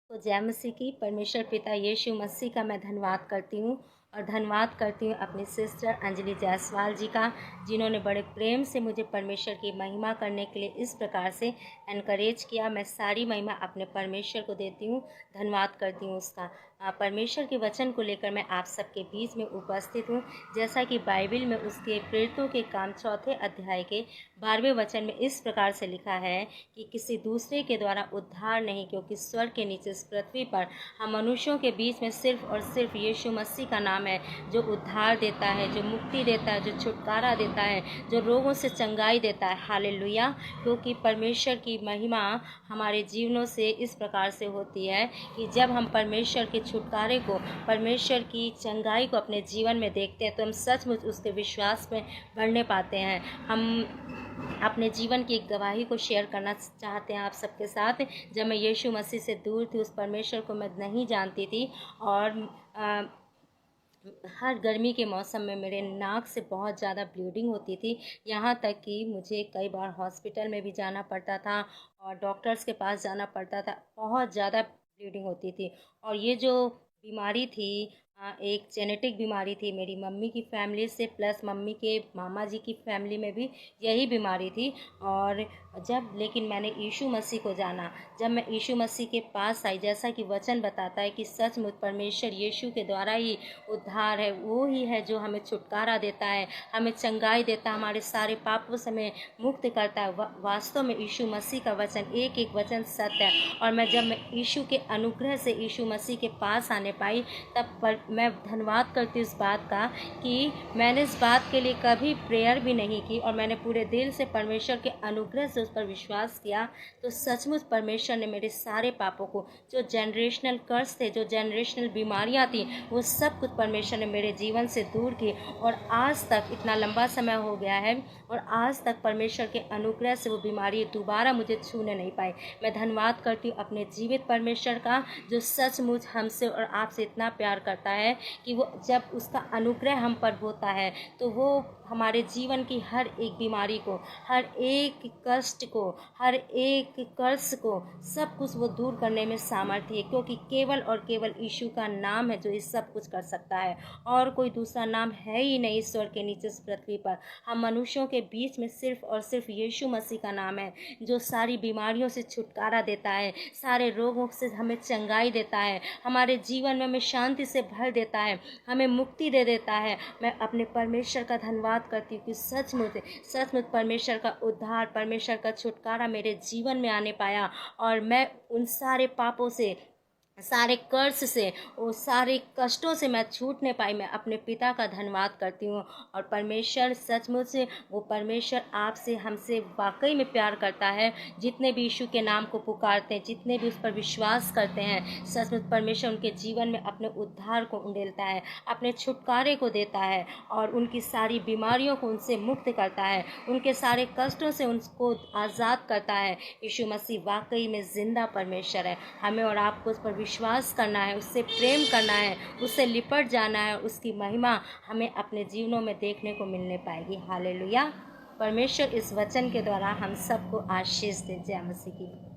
तो जय मसीह की। परमेश्वर पिता यीशु मसीह का मैं धन्यवाद करती हूँ और धन्यवाद करती हूँ अपनी सिस्टर अंजलि जायसवाल जी का, जिन्होंने बड़े प्रेम से मुझे परमेश्वर की महिमा करने के लिए इस प्रकार से एनकरेज किया। मैं सारी महिमा अपने परमेश्वर को देती हूँ, धन्यवाद करती हूँ उसका। परमेश्वर के वचन को लेकर मैं आप सबके बीच में उपस्थित हूँ। जैसा कि बाइबल में उसके प्रेरितों के काम 4 अध्याय के 12वें वचन में इस प्रकार से लिखा है कि किसी दूसरे के द्वारा उद्धार नहीं, क्योंकि स्वर्ग के नीचे इस पृथ्वी पर हम मनुष्यों के बीच में सिर्फ और सिर्फ यीशु मसीह का नाम है, जो उद्धार देता है, जो मुक्ति देता है, जो छुटकारा देता है, जो रोगों से चंगाई देता है। हालेलुया। क्योंकि परमेश्वर की महिमा हमारे जीवनों से इस प्रकार से होती है कि जब हम परमेश्वर के छुटकारे को, परमेश्वर की चंगाई को अपने जीवन में देखते हैं तो हम सचमुच उसके विश्वास में बढ़ने पाते हैं। हम अपने जीवन की एक गवाही को शेयर करना चाहते हैं आप सबके साथ। जब मैं यीशु मसीह से दूर थी, उस परमेश्वर को मैं नहीं जानती थी और हर गर्मी के मौसम में मेरे नाक से बहुत ज़्यादा ब्लीडिंग होती थी। यहाँ तक कि मुझे कई बार हॉस्पिटल में भी जाना पड़ता था और डॉक्टर्स के पास जाना पड़ता था। बहुत ज़्यादा ब्लीडिंग होती थी और ये जो बीमारी थी, एक जेनेटिक बीमारी थी मेरी मम्मी की फैमिली से, प्लस मम्मी के मामा जी की फैमिली में भी यही बीमारी थी। और लेकिन मैंने यीशु मसीह को जाना, जब मैं यीशु मसीह के पास आई, जैसा कि वचन बताता है कि सचमुच परमेश्वर यीशु के द्वारा ही उद्धार है, वो ही है जो हमें छुटकारा देता है, हमें चंगाई देता है, हमारे सारे पापों से हमें मुक्त करता है। वास्तव में यीशु मसीह का वचन एक एक वचन सत्य है। और जब मैं यीशु के अनुग्रह से यीशु मसीह के पास आने पाई, तब मैं धन्यवाद करती हूँ इस बात का कि मैंने इस बात के लिए कभी प्रेयर भी नहीं की और मैंने पूरे दिल से परमेश्वर के अनुग्रह से उस पर विश्वास किया। तो सचमुच परमेश्वर ने मेरे सारे पापों को, जो जनरेशनल कर्स थे, जो जनरेशनल बीमारियां थी, वो सब कुछ परमेश्वर ने मेरे जीवन से दूर की। और आज तक इतना लंबा समय हो गया है और आज तक परमेश्वर के अनुग्रह से वो बीमारी दोबारा मुझे छूने नहीं पाई। मैं धन्यवाद करती हूँ अपने जीवित परमेश्वर का, जो सचमुच हमसे और आपसे इतना प्यार करता है कि वो जब उसका अनुग्रह हम पर होता है तो वो हमारे जीवन की हर एक बीमारी को, हर एक कष्ट को, हर एक कर्ज को, सब कुछ वो दूर करने में सामर्थ्य है। क्योंकि केवल और केवल यीशु का नाम है जो ये सब कुछ कर सकता है, और कोई दूसरा नाम है ही नहीं ईश्वर के नीचे इस पृथ्वी पर। हम मनुष्यों के बीच में सिर्फ और सिर्फ यीशु मसीह का नाम है, जो सारी बीमारियों से छुटकारा देता है, सारे रोगों से हमें चंगाई देता है, हमारे जीवन में हमें शांति से भर देता है, हमें मुक्ति दे देता है। मैं अपने परमेश्वर का धन्यवाद करती हूँ कि सचमुच परमेश्वर का उद्धार, परमेश्वर का छुटकारा मेरे जीवन में आने पाया और मैं उन सारे पापों से, सारे कर्ज से, वो सारे कष्टों से मैं छूटने पाई। मैं अपने पिता का धन्यवाद करती हूँ। और परमेश्वर सचमुच, वो परमेश्वर आपसे, हमसे वाकई में प्यार करता है। जितने भी यीशु के नाम को पुकारते हैं, जितने भी उस पर विश्वास करते हैं, सचमुच परमेश्वर उनके जीवन में अपने उद्धार को उंडेलता है, अपने छुटकारे को देता है और उनकी सारी बीमारियों को उनसे मुक्त करता है, उनके सारे कष्टों से उनको आज़ाद करता है। यीशु मसीह वाकई में जिंदा परमेश्वर है। हमें और आपको उस पर विश्वास करना है, उससे प्रेम करना है, उससे लिपट जाना है। उसकी महिमा हमें अपने जीवनों में देखने को मिलने पाएगी। हालेलुया। परमेश्वर इस वचन के द्वारा हम सबको आशीष दे। जय मसीह की।